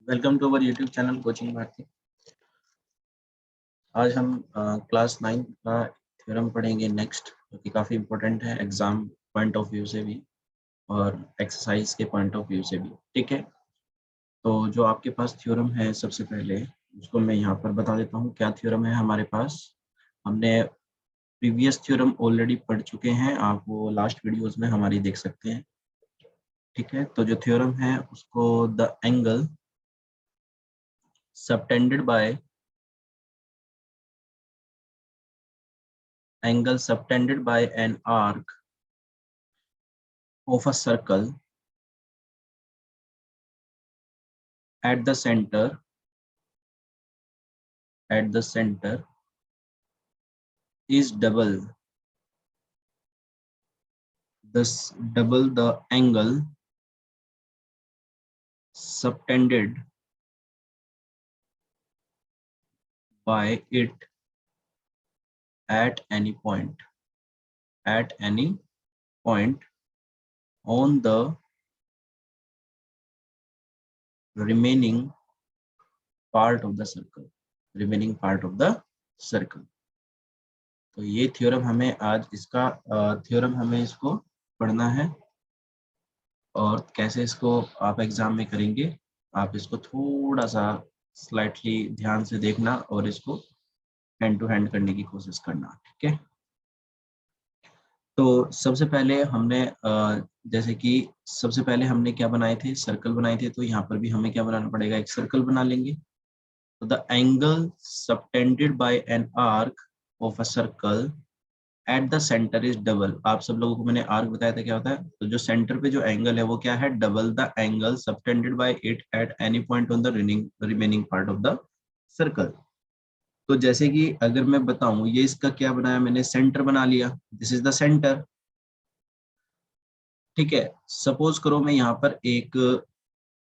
Welcome to our YouTube channel coaching Bharati. आज हम class 9 का थ्योरम पढ़ेंगे नेक्स्ट, जो कि काफ़ी इम्पोर्टेंट है एग्जाम पॉइंट ऑफ व्यू से भी और एक्सरसाइज के पॉइंट ऑफ व्यू से भी। ठीक है, तो जो आपके पास थ्योरम है सबसे पहले उसको मैं यहाँ पर बता देता हूँ क्या थ्योरम है हमारे पास। हमने प्रीवियस थ्योरम ऑलरेडी पढ़ चुके हैं, आप वो लास्ट वीडियोज में हमारी देख सकते हैं। ठीक है, तो जो थ्योरम है उसको the angle subtended bye an arc of a circle at the center is double the angle subtended by it at any point on the remaining part of the circle। तो ये थ्योरम हमें आज इसका theorem हमें इसको पढ़ना है, और कैसे इसको आप एग्जाम में करेंगे आप इसको थोड़ा सा स्लाइटली ध्यान से देखना और इसको हैंड टू हैंड करने की कोशिश करना। ठीक है, तो सबसे पहले हमने जैसे कि सबसे पहले हमने क्या बनाए थे, सर्कल बनाए थे, तो यहाँ पर भी हमें क्या बनाना पड़ेगा, एक सर्कल बना लेंगे। तो the angle subtended bye an arc of a circle at the centre is double. आप सब लोगों को मैंने आर्क बताया था क्या होता है, तो जो सेंटर पे जो एंगल है वो क्या है, double the angle subtended bye it at any point on the remaining part of the circle. तो जैसे कि अगर मैं बताऊं, ये इसका क्या बनाया मैंने, सेंटर बना लिया, दिस इज द सेंटर। ठीक है, सपोज करो मैं यहाँ पर एक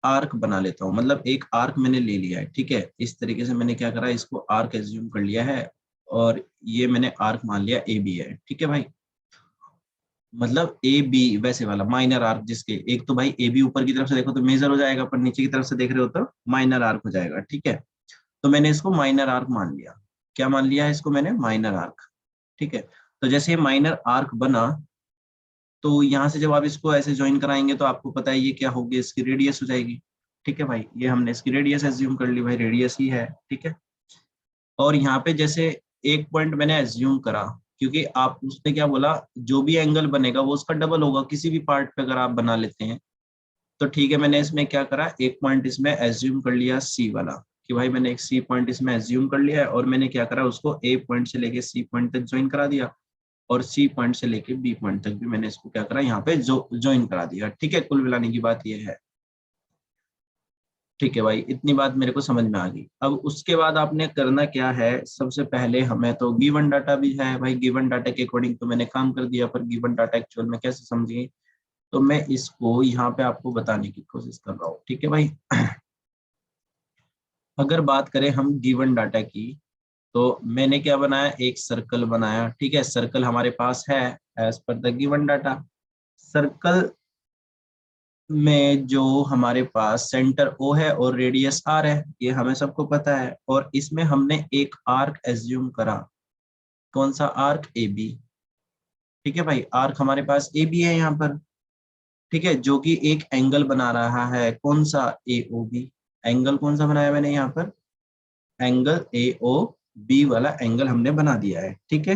आर्क बना लेता हूँ, मतलब एक आर्क मैंने ले लिया है। ठीक है, इस तरीके से मैंने क्या करा, इसको आर्क एज्यूम कर लिया है और ये मैंने आर्क मान लिया ए बी है। ठीक है भाई, मतलब ए बी वैसे वाला माइनर आर्क, जिसके एक तो भाई ए बी ऊपर की तरफ से देखो तो मेजर हो जाएगा, पर नीचे की तरफ से देख रहे हो तो माइनर आर्क हो जाएगा। ठीक है, तो मैंने इसको माइनर आर्क मान लिया। क्या मान लिया है इसको मैंने, माइनर आर्क। ठीक है, तो जैसे ये माइनर आर्क बना, तो यहाँ से जब आप इसको ऐसे ज्वाइन कराएंगे तो आपको पता है ये क्या होगी, इसकी रेडियस हो जाएगी। ठीक है भाई, ये हमने इसकी रेडियस एज्यूम कर ली, भाई रेडियस ही है। ठीक है, और यहाँ पे जैसे एक पॉइंट मैंने एज्यूम करा, क्योंकि आप उसने क्या बोला, जो भी एंगल बनेगा वो उसका डबल होगा किसी भी पार्ट पे अगर आप बना लेते हैं। तो ठीक है, मैंने इसमें क्या करा, एक पॉइंट इसमें एज्यूम कर लिया सी वाला, कि भाई मैंने एक सी पॉइंट इसमें एज्यूम कर लिया है, और मैंने क्या करा, उसको ए पॉइंट से लेके सी पॉइंट तक ज्वाइन करा दिया, और सी पॉइंट से लेके बी पॉइंट तक भी मैंने इसको क्या करा, यहाँ पे ज्वाइन करा दिया। ठीक है, कुल मिलाने की बात ये है। ठीक है भाई, इतनी बात मेरे को समझ में आ गई। अब उसके बाद आपने करना क्या है, सबसे पहले हमें तो गिवन डाटा भी है भाई, गिवन डाटा के अकॉर्डिंग तो मैंने काम कर दिया, पर गिवन डाटा एक्चुअल में कैसे समझिए, तो मैं इसको यहाँ पे आपको बताने की कोशिश कर रहा हूँ। ठीक है भाई, अगर बात करें हम गिवन डाटा की, तो मैंने क्या बनाया, एक सर्कल बनाया। ठीक है, सर्कल हमारे पास है as per the given data. Circle में जो हमारे पास सेंटर ओ है और रेडियस आर है, ये हमें सबको पता है, और इसमें हमने एक आर्क एज्यूम करा। कौन सा आर्क, ए बी। ठीक है भाई, आर्क हमारे पास ए बी है यहाँ पर। ठीक है, जो कि एक एंगल बना रहा है, कौन सा, ए ओ बी। एंगल कौन सा बनाया मैंने यहाँ पर, एंगल ए ओ बी वाला एंगल हमने बना दिया है। ठीक है,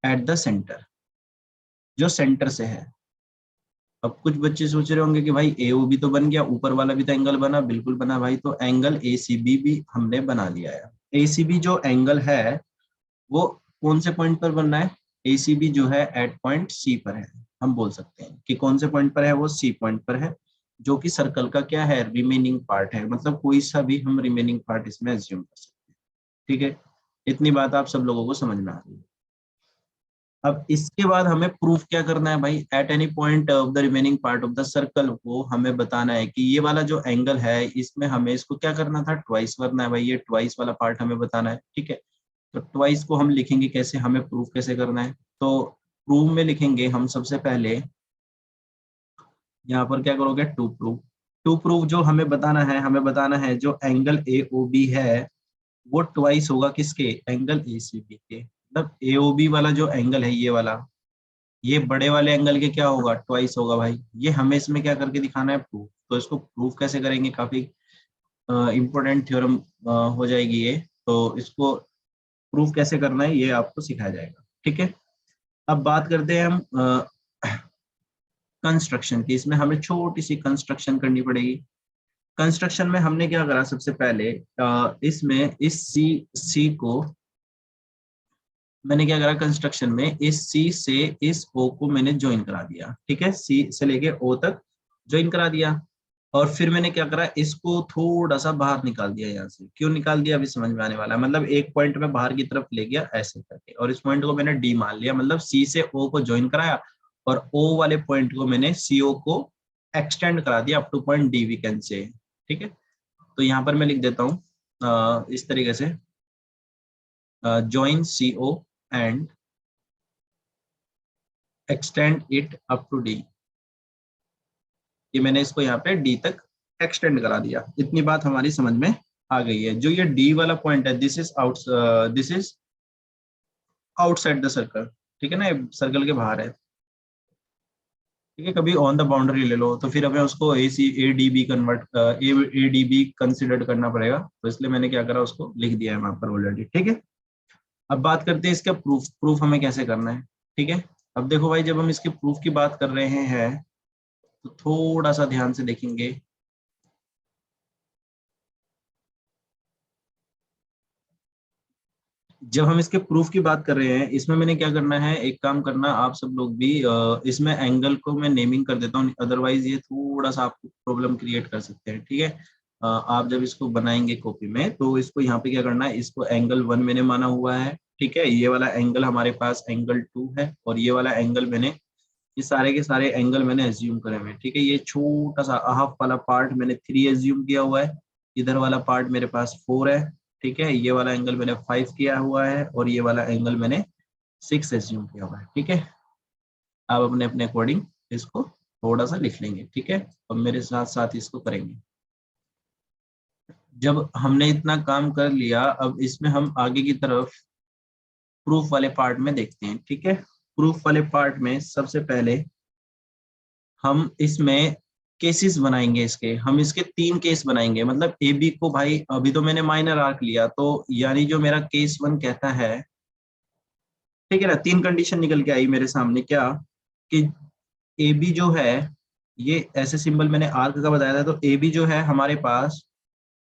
एट द सेंटर, जो सेंटर से है। अब कुछ बच्चे सोच रहे होंगे कि भाई एओ भी तो बन गया, ऊपर वाला भी तो एंगल बना, बिल्कुल बना भाई, तो एंगल एसीबी भी हमने बना लिया है। एसीबी जो एंगल है वो कौन से पॉइंट पर बन रहा है, एसीबी जो है एट पॉइंट सी पर है। हम बोल सकते हैं कि कौन से पॉइंट पर है, वो सी पॉइंट पर है, जो कि सर्कल का क्या है, रिमेनिंग पार्ट है, मतलब कोई सा भी हम रिमेनिंग पार्ट इसमें एज्यूम कर सकते हैं। ठीक है, इतनी बात आप सब लोगों को समझ में आ रही है। अब इसके बाद हमें प्रूफ क्या करना है भाई, at any point of the remaining part of the circle को हमें बताना है कि ये वाला जो एंगल है इसमें हमें इसको क्या करना था, ट्वाइस करना है भाई, ये ट्वाइस वाला पार्ट हमें बताना है। ठीक है, तो ट्वाइस को हम लिखेंगे कैसे, हमें प्रूफ कैसे करना है, तो प्रूफ में लिखेंगे हम सबसे पहले, यहाँ पर क्या करोगे, टू प्रूफ। टू प्रूव जो हमें बताना है जो एंगल AOB है वो ट्वाइस होगा किसके, एंगल ACB के। मतलब AOB वाला जो एंगल है ये वाला, ये बड़े वाले एंगल के क्या होगा, ट्वाइस होगा भाई। ये हमें इसमें क्या करके दिखाना है, प्रूफ। तो इसको प्रूफ कैसे करेंगे, काफी इंपॉर्टेंट थ्योरम हो जाएगी ये। तो इसको प्रूफ कैसे करना है ये आपको सिखाया जाएगा, ठीक है। अब बात करते हैं हम कंस्ट्रक्शन की। इसमें हमें छोटी सी कंस्ट्रक्शन करनी पड़ेगी। कंस्ट्रक्शन में हमने क्या करा, सबसे पहले इसमें इस सी को मैंने क्या करा, कंस्ट्रक्शन में इस सी से इस ओ को मैंने ज्वाइन करा दिया, ठीक है। सी से लेके ओ तक ज्वाइन करा दिया। और फिर मैंने क्या करा, इसको थोड़ा सा बाहर निकाल दिया यहाँ से। क्यों निकाल दिया, अभी समझ में आने वाला है। मतलब एक पॉइंट में बाहर की तरफ ले गया ऐसे करके, और इस पॉइंट को मैंने डी मान लिया। मतलब सी से ओ को ज्वाइन कराया और ओ वाले पॉइंट को मैंने सीओ को एक्सटेंड करा दिया up to point D, we can say, ठीक है। तो यहाँ पर मैं लिख देता हूँ इस तरीके से, join CO and extend it up to D। ये मैंने इसको यहाँ पे D तक एक्सटेंड करा दिया। इतनी बात हमारी समझ में आ गई है। जो ये D वाला पॉइंट है, this is outside the circle, ठीक है ना, सर्कल के बाहर है, ठीक है। कभी ऑन द बाउंड्री ले लो तो फिर हमें उसको ADB कंसिडर करना पड़ेगा। तो इसलिए मैंने क्या करा, उसको लिख दिया है वहां पर ऑलरेडी, ठीक है। अब बात करते हैं इसका प्रूफ हमें कैसे करना है, ठीक है। अब देखो भाई, जब हम इसके प्रूफ की बात कर रहे हैं तो थोड़ा सा ध्यान से देखेंगे। जब हम इसके प्रूफ की बात कर रहे हैं, इसमें मैंने क्या करना है, एक काम करना आप सब लोग भी, इसमें एंगल को मैं नेमिंग कर देता हूँ, अदरवाइज ये थोड़ा सा आपको प्रॉब्लम क्रिएट कर सकते हैं, ठीक है। आप जब इसको बनाएंगे कॉपी में तो इसको यहाँ पे क्या करना है, इसको एंगल 1 मैंने माना हुआ है, ठीक है। ये वाला एंगल हमारे पास एंगल 2 है, और ये वाला एंगल मैंने, ये सारे के सारे एंगल मैंने एज्यूम करे हुए हैं, ठीक है। ये छोटा सा हाफ वाला पार्ट मैंने 3 एज्यूम किया हुआ है, इधर वाला पार्ट मेरे पास 4 है, ठीक है। ये वाला एंगल मैंने 5 किया हुआ है, और ये वाला एंगल मैंने 6 एज्यूम किया हुआ है, ठीक है। आप अपने अपने अकॉर्डिंग इसको थोड़ा सा लिख लेंगे, ठीक है, और मेरे साथ साथ इसको करेंगे। जब हमने इतना काम कर लिया, अब इसमें हम आगे की तरफ प्रूफ वाले पार्ट में देखते हैं, ठीक है। प्रूफ वाले पार्ट में सबसे पहले हम इसमें केसेस बनाएंगे। हम इसके 3 केस बनाएंगे। मतलब AB को भाई, अभी तो मैंने माइनर आर्क लिया, तो यानी जो मेरा केस 1 कहता है, ठीक है ना, 3 कंडीशन निकल के आई मेरे सामने, क्या कि AB जो है, ये ऐसे सिंबल मैंने आर्क का बताया था, तो AB जो है हमारे पास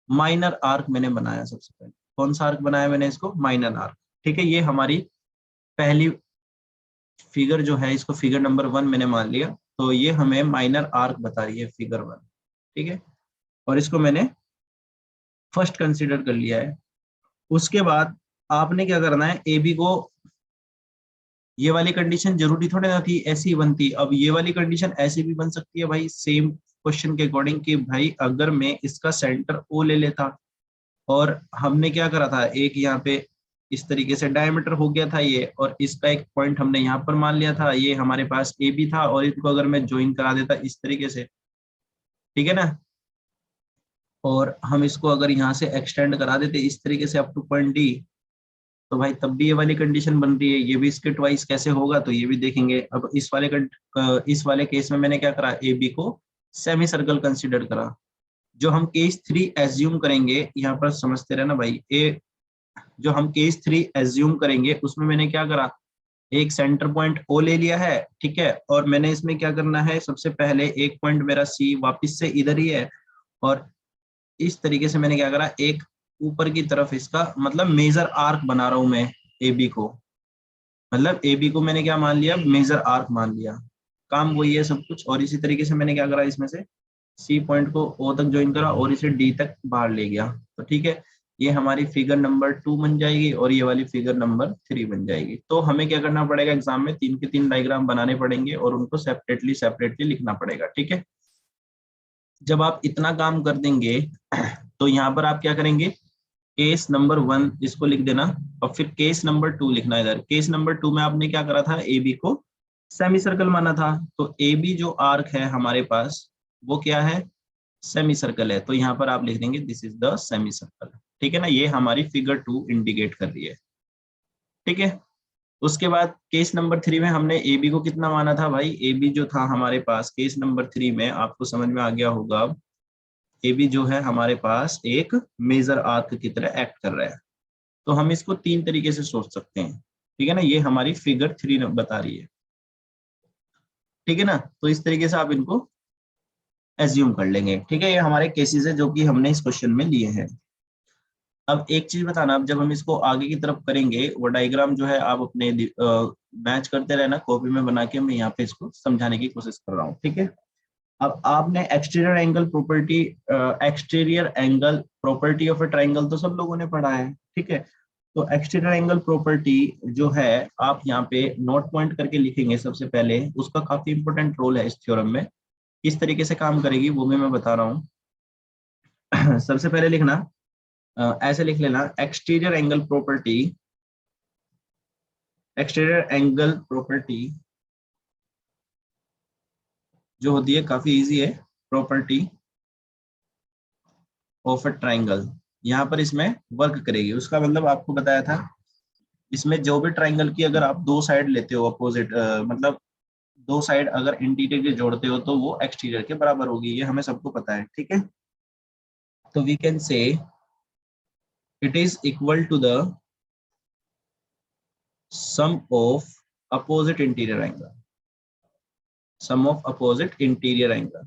माइनर आर्क मैंने बनाया। सबसे पहले कौन सा आर्क बनाया मैंने, इसको माइनर आर्क, ठीक है। ये हमारी पहली फिगर जो है, इसको फिगर नंबर 1 मैंने मान लिया, तो ये हमें माइनर आर्क बता रही है, फिगर 1, ठीक है। और इसको मैंने फर्स्ट कंसीडर कर लिया है। उसके बाद आपने क्या करना है, AB को, ये वाली कंडीशन जरूरी थोड़ी ना थी ऐसी ही बनती, अब ये वाली कंडीशन ऐसी भी बन सकती है भाई, सेम क्वेश्चन के अकॉर्डिंग, कि भाई अगर मैं इसका सेंटर O ले लेता, और हमने क्या करा था, एक यहाँ पे इस तरीके से डायमीटर हो गया था ये, और इसका एक पॉइंट हमने यहाँ पर मान लिया था, ये हमारे पास AB था, और इनको अगर मैं ज्वाइन करा देता इस तरीके से, ठीक है ना, और हम इसको अगर यहाँ से एक्सटेंड करा देते इस तरीके से अप टू पॉइंट D, तो भाई तब भी ये वाली कंडीशन बन रही है। ये भी इसके ट्वाइस कैसे होगा, तो ये भी देखेंगे। अब इस वाले केस में मैंने क्या करा, AB को सेमी सर्कल कंसिडर करा। जो हम केस 3 एज्यूम करेंगे, यहाँ पर समझते रहना भाई, जो हम केस 3 एज्यूम करेंगे उसमें मैंने क्या करा, एक सेंटर पॉइंट O ले लिया है, ठीक है। और मैंने इसमें क्या करना है, सबसे पहले एक पॉइंट मेरा C वापिस से इधर ही है, और इस तरीके से मैंने क्या करा, एक ऊपर की तरफ इसका मतलब मेजर आर्क बना रहा हूं मैं AB को। मतलब AB को मैंने क्या मान लिया, मेजर आर्क मान लिया। काम वही है सब कुछ। और इसी तरीके से मैंने क्या करा, इसमें से C पॉइंट को O तक ज्वाइन करा और इसे D तक बाहर ले गया, तो ठीक है। ये हमारी फिगर नंबर 2 बन जाएगी, और ये वाली फिगर नंबर 3 बन जाएगी। तो हमें क्या करना पड़ेगा, एग्जाम में 3 के 3 डायग्राम बनाने पड़ेंगे, और उनको सेपरेटली लिखना पड़ेगा, ठीक है। जब आप इतना काम कर देंगे तो यहाँ पर आप क्या करेंगे, केस नंबर 1 इसको लिख देना, और फिर केस नंबर 2 लिखना। इधर केस नंबर 2 में आपने क्या करा था, AB को सेमी सर्कल माना था, तो AB जो आर्क है हमारे पास वो क्या है, सेमी सर्कल है, तो यहाँ पर आप लिख देंगे this is the semi circle. ठीक है ना, ये हमारी फिगर 2 इंडिकेट कर रही है। ठीक है, उसके बाद केस नंबर 3 में हमने ए बी को कितना माना था भाई, ए बी जो था हमारे पास केस नंबर 3 में, आपको समझ में आ गया होगा, ए बी जो है हमारे पास एक मेजर आर्क की तरह एक्ट कर रहा है। तो हम इसको 3 तरीके से सोच सकते हैं। ठीक है ना, ये हमारी फिगर 3 बता रही है। ठीक है ना, तो इस तरीके से आप इनको एज्यूम कर लेंगे। ठीक है, ये हमारे केसेस है जो कि हमने इस क्वेश्चन में लिए हैं। अब एक चीज बताना, अब जब हम इसको आगे की तरफ करेंगे, वो डायग्राम जो है आप अपने मैच करते रहना कॉपी में बना के, मैं यहाँ पे इसको समझाने की कोशिश कर रहा हूँ। ठीक है, अब आपने exterior angle property of A triangle तो सब लोगों ने पढ़ा है। ठीक है, तो एक्सटीरियर एंगल प्रॉपर्टी जो है आप यहाँ पे नोट पॉइंट करके लिखेंगे सबसे पहले, उसका काफी इंपॉर्टेंट रोल है इस थ्योरम में। किस तरीके से काम करेगी वो भी मैं बता रहा हूँ। सबसे पहले लिखना, ऐसे लिख लेना, एक्सटीरियर एंगल प्रॉपर्टी जो होती है काफी इजी है, प्रॉपर्टी ऑफ अ ट्राइंगल, यहाँ पर इसमें वर्क करेगी। उसका मतलब आपको बताया था, इसमें जो भी ट्राइंगल की अगर आप दो साइड लेते हो अपोजिट, मतलब दो साइड अगर इंटीरियर के जोड़ते हो तो वो एक्सटीरियर के बराबर होगी, ये हमें सबको पता है। ठीक है, तो we can say it is equal to the sum of opposite interior angle, sum of opposite interior angle.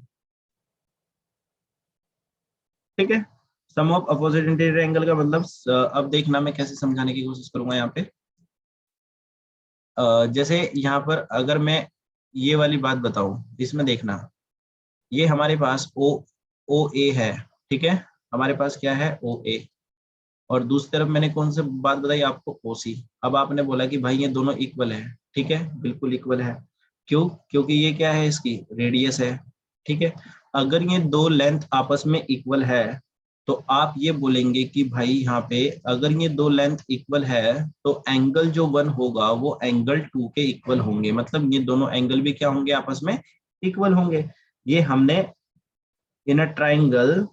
ठीक है, sum of opposite interior angle का मतलब, अब देखना मैं कैसे समझाने की कोशिश करूंगा यहाँ पे। जैसे यहाँ पर अगर मैं ये वाली बात बताऊं, इसमें देखना, ये हमारे पास ओ ए है। ठीक है, हमारे पास क्या है, ओ ए, और दूसरी तरफ मैंने कौन सी बात बताई आपको, ओ सी। अब आपने बोला कि भाई ये दोनों इक्वल है। ठीक है, बिल्कुल इक्वल है। क्यों, क्योंकि ये क्या है, इसकी रेडियस है। ठीक है, अगर ये दो लेंथ आपस में इक्वल है तो आप ये बोलेंगे कि भाई यहाँ पे अगर ये दो लेंथ इक्वल है तो एंगल जो वन होगा वो एंगल टू के इक्वल होंगे, मतलब ये दोनों एंगल भी क्या होंगे, आपस में इक्वल होंगे। ये हमने in a triangle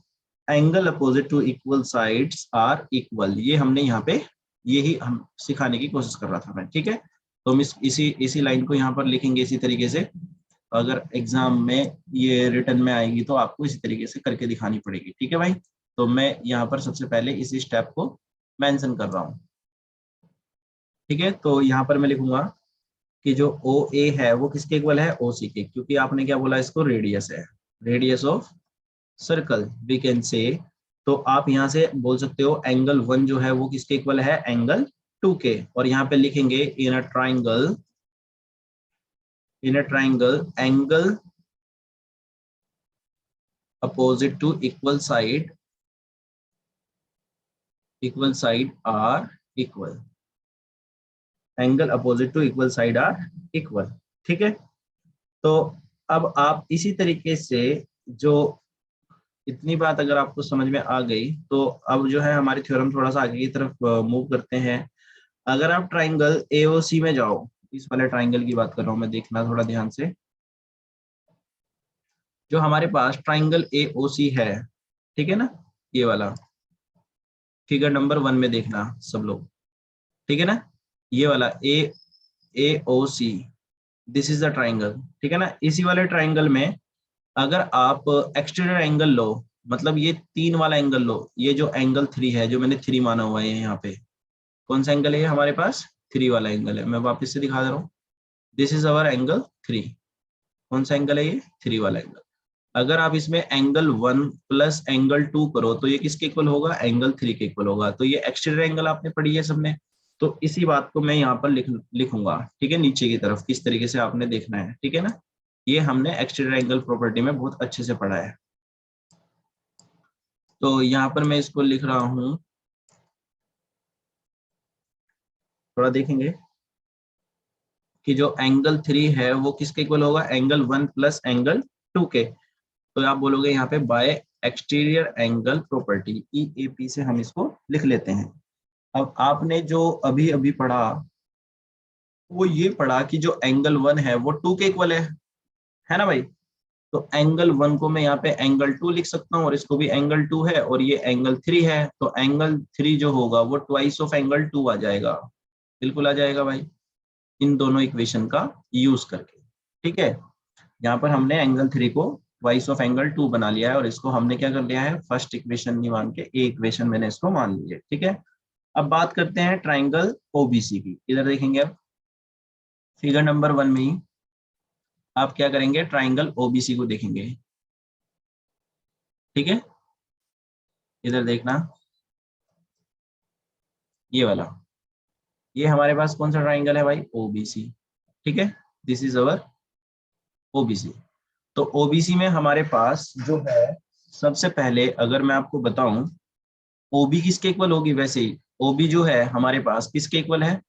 angle opposite to equal sides are equal, ये हमने यहाँ पे यही हम सिखाने की कोशिश कर रहा था मैं। ठीक है, तो हम इसी लाइन को यहाँ पर लिखेंगे इसी तरीके से। अगर एग्जाम में ये रिटर्न में आएगी तो आपको इसी तरीके से करके दिखानी पड़ेगी। ठीक है भाई, तो मैं यहाँ पर सबसे पहले इसी स्टेप को मेंशन कर रहा हूँ। ठीक है, तो यहाँ पर मैं लिखूंगा कि जो ओ ए है वो किसके इक्वल है, ओ सी के, क्योंकि आपने क्या बोला, इसको रेडियस है, radius of circle we can say. तो आप यहाँ से बोल सकते हो एंगल वन जो है वो किसके इक्वल है, एंगल टू के, और यहाँ पे लिखेंगे in a triangle angle opposite to equal side are equal, angle opposite to equal side are equal. ठीक है, तो अब आप इसी तरीके से, जो इतनी बात अगर आपको समझ में आ गई तो अब जो है हमारी थ्योरम थोड़ा सा आगे की तरफ मूव करते हैं। अगर आप ट्राइंगल एओसी में जाओ, इस वाले ट्राइंगल की बात कर रहा हूं मैं, देखना थोड़ा ध्यान से, जो हमारे पास ट्राइंगल एओसी है, ठीक है ना, ये वाला फिगर नंबर 1 में देखना सब लोग। ठीक है ना, ये वाला ए ओ सी, दिस इज द ट्राइंगल। ठीक है ना, इसी वाले ट्राइंगल में अगर आप एक्सटीरियर एंगल लो, मतलब ये 3 वाला एंगल लो, ये जो एंगल 3 है, जो मैंने 3 माना हुआ है यहाँ पे, कौन सा एंगल है हमारे पास, 3 वाला एंगल है। मैं वापस से दिखा दे रहा हूँ, दिस इज अवर एंगल 3। कौन सा एंगल है ये, 3 वाला एंगल। अगर आप इसमें एंगल 1 प्लस एंगल 2 करो तो ये किसके इक्वल होगा, एंगल 3 के इक्वल होगा। तो ये एक्सटीरियर एंगल आपने पढ़ी है सबने, तो इसी बात को मैं यहाँ पर लिखूंगा। ठीक है, नीचे की तरफ किस तरीके से आपने देखना है। ठीक है ना, ये हमने एक्सटीरियर एंगल प्रॉपर्टी में बहुत अच्छे से पढ़ा है। तो यहाँ पर मैं इसको लिख रहा हूँ, थोड़ा देखेंगे कि जो एंगल 3 है वो किसके इक्वल होगा, एंगल 1 प्लस एंगल 2 के। तो आप बोलोगे यहाँ पे bye exterior angle property, EAP से हम इसको लिख लेते हैं। अब आपने जो अभी अभी पढ़ा वो ये पढ़ा कि जो एंगल 1 है वो 2 के इक्वल है ना भाई। तो एंगल 1 को मैं यहाँ पे एंगल 2 लिख सकता हूँ और इसको भी एंगल 2 है और ये एंगल 3 है, तो एंगल 3 जो होगा वो ट्वाइस ऑफ एंगल 2 आ जाएगा, बिल्कुल आ जाएगा भाई, इन दोनों इक्वेशन का यूज करके। ठीक है, यहाँ पर हमने एंगल 3 को ट्वाइस ऑफ एंगल 2 बना लिया है और इसको हमने क्या कर लिया है, फर्स्ट इक्वेशन नहीं मान के ए इक्वेशन मैंने इसको मान ली है। ठीक है, अब बात करते हैं ट्राइंगल ओबीसी की। इधर देखेंगे अब फिगर नंबर 1 में ही आप क्या करेंगे, ट्राइंगल ओबीसी को देखेंगे। ठीक है, इधर देखना, ये वाला, ये हमारे पास कौन सा ट्राइंगल है भाई, ओबीसी। ठीक है, दिस इज अवर ओबीसी। तो ओबीसी में हमारे पास जो है, सबसे पहले अगर मैं आपको बताऊं, ओबी किसके इक्वल होगी, वैसे ही ओबी जो है हमारे पास किसके इक्वल है,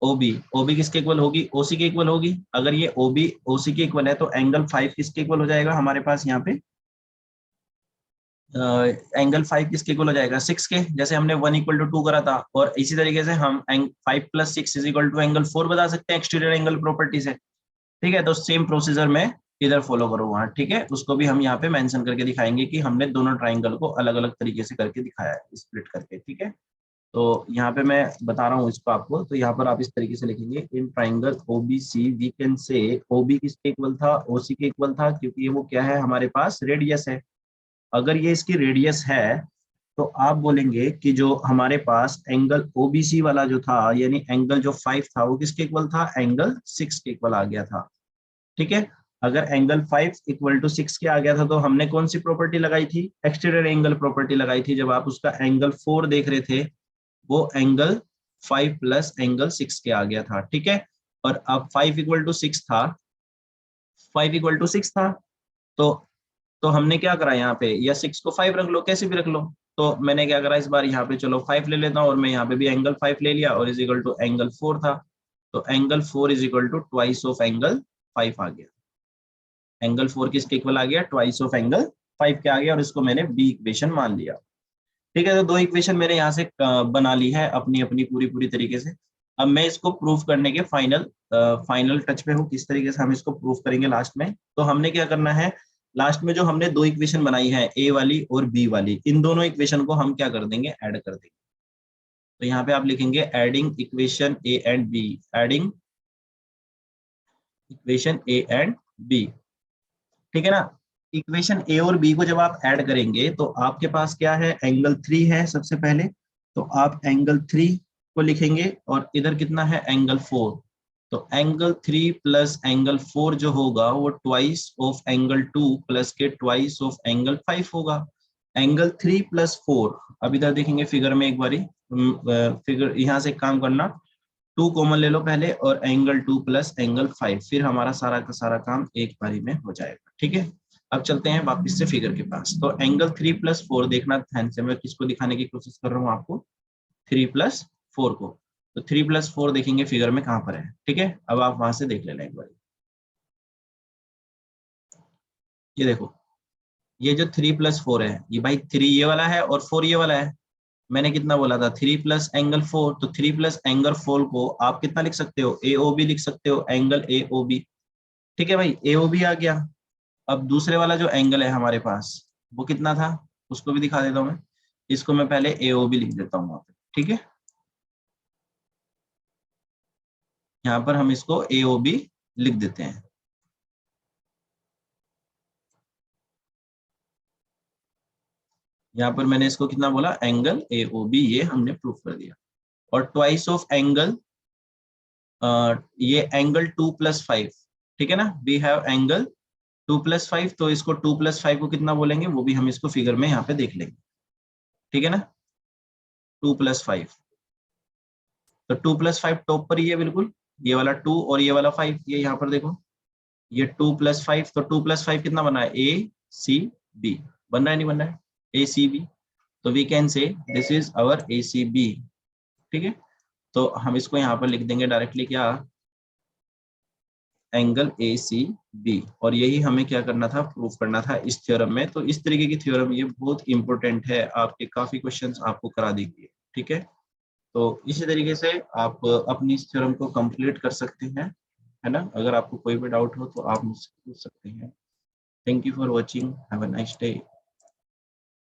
ओबी, ओबी किसके इक्वल होगी, ओसी के इक्वल होगी। अगर ये ओबी ओसी के इक्वल है तो एंगल 5 किसके इक्वल हो जाएगा हमारे पास यहाँ पे, एंगल 5 किसके इक्वल हो जाएगा, 6 के। जैसे हमने 1 इक्वल टू 2 करा था, और इसी तरीके से हम 5 plus 6 is equal to angle 4 बता सकते हैं एक्सटीरियर एंगल प्रॉपर्टी से। ठीक है, तो सेम प्रोसीजर में इधर फॉलो करो वहां। ठीक है, उसको भी हम यहाँ पे मेंशन करके दिखाएंगे कि हमने दोनों ट्राइंगल को अलग अलग तरीके से करके दिखाया है, स्प्लिट करके। ठीक है, तो यहाँ पे मैं बता रहा हूँ इसको आपको, तो यहाँ पर आप इस तरीके से लिखेंगे, in triangle OBC we can say, OB किसके इक्वल था, ओसी के इक्वल था, क्योंकि ये वो क्या है हमारे पास, रेडियस है। अगर ये इसकी रेडियस है तो आप बोलेंगे कि जो हमारे पास एंगल ओबीसी वाला जो था, यानी एंगल जो 5 था वो किसके इक्वल था, एंगल 6 के इक्वल आ गया था। ठीक है, अगर एंगल 5 इक्वल टू 6 के आ गया था तो हमने कौन सी प्रॉपर्टी लगाई थी, एक्सटीरियर एंगल प्रॉपर्टी लगाई थी। जब आप उसका एंगल 4 देख रहे थे, वो एंगल 5 प्लस एंगल 6 के आ गया था। ठीक है, और अब 5 इक्वल टू 6 था, 5 इक्वल टू 6 था, तो हमने क्या करा यहाँ पे, या 6 को 5 रख लो, कैसे भी रख लो। तो मैंने क्या करा इस बार, यहाँ पे चलो 5 ले लेता हूँ, और मैं यहाँ पे भी एंगल 5 ले लिया, और इज इक्वल टू एंगल 4 था, तो angle 4 is equal to twice of angle 5 आ गया। एंगल 4 किसके इक्वल आ गया, ट्वाइस ऑफ एंगल 5 के आ गया, और इसको मैंने बी इक्वेशन मान लिया। ठीक है, तो दो इक्वेशन मैंने यहाँ से बना ली है अपनी अपनी पूरी पूरी तरीके से। अब मैं इसको प्रूफ करने के फाइनल टच पे हूँ, किस तरीके से हम इसको प्रूफ करेंगे लास्ट में। तो हमने क्या करना है, लास्ट में जो हमने दो इक्वेशन बनाई है, ए वाली और बी वाली, इन दोनों इक्वेशन को हम क्या कर देंगे, ऐड कर देंगे। तो यहाँ पे आप लिखेंगे adding equation A and B, adding equation A and B. ठीक है ना, इक्वेशन ए और बी को जब आप ऐड करेंगे तो आपके पास क्या है, एंगल 3 है सबसे पहले, तो आप एंगल 3 को लिखेंगे, और इधर कितना है, एंगल 4। तो एंगल 3 प्लस एंगल 4 जो होगा वो ट्वाइस ऑफ एंगल 2 प्लस के ट्वाइस ऑफ एंगल 5 होगा। एंगल 3 प्लस 4, अब इधर देखेंगे फिगर में एक बारी, फिगर यहाँ से काम करना, 2 कॉमन ले लो पहले, और एंगल 2 प्लस एंगल 5, फिर हमारा सारा का सारा काम एक बारी में हो जाएगा। ठीक है, अब चलते हैं वापस से फिगर के पास। तो एंगल 3 प्लस 4 देखना ध्यान से, मैं किसको दिखाने की कोशिश कर रहा हूँ आपको, 3 प्लस 4 को। तो 3 प्लस 4 देखेंगे फिगर में कहाँ पर है। ठीक है, अब आप वहां से देख लेना एक बार, ये देखो, ये जो 3 प्लस 4 है, ये भाई 3 ये वाला है और 4 ये वाला है। मैंने कितना बोला था, 3 प्लस एंगल 4, तो 3 प्लस एंगल 4 को आप कितना लिख सकते हो, ए ओ बी लिख सकते हो, एंगल ए ओ बी। ठीक है भाई, ए ओ बी आ गया। अब दूसरे वाला जो एंगल है हमारे पास, वो कितना था, उसको भी दिखा देता हूँ मैं। इसको मैं पहले ए ओ बी लिख देता हूँ वहां पे। ठीक है, यहाँ पर हम इसको ए ओ बी लिख देते हैं। यहाँ पर मैंने इसको कितना बोला, एंगल ए ओ बी, ये हमने प्रूफ कर दिया। और ट्वाइस ऑफ एंगल, ये एंगल 2 प्लस 5। ठीक है ना, वी हैव एंगल 2 प्लस 5, तो इसको 2 प्लस 5 को कितना बोलेंगे, वो भी हम इसको फिगर में यहाँ पे देख लेंगे। ठीक है ना, 2 प्लस 5, तो 2 प्लस 5 टॉप पर ही है बिल्कुल, ये वाला 2 और ये वाला 5, ये यहाँ पर देखो, ये 2 प्लस 5, तो 2 प्लस 5 कितना बना है, ए सी बी, बन रहा है नहीं बन रहा है, ए सी बी। तो we can say this is our A C B. ठीक है, तो हम इसको यहाँ पर लिख देंगे डायरेक्टली, क्या, एंगल ए सी बी। और यही हमें क्या करना था, प्रूफ करना था इस थ्योरम में। तो इस तरीके की थ्योरम ये बहुत इंपॉर्टेंट है, आपके काफी क्वेश्चंस आपको करा देगी। ठीक है, तो इसी तरीके से आप अपनी इस थ्योरम को कंप्लीट कर सकते हैं, है ना। अगर आपको कोई भी डाउट हो तो आप मुझसे पूछ सकते हैं। Thank you for watching. Have a nice day.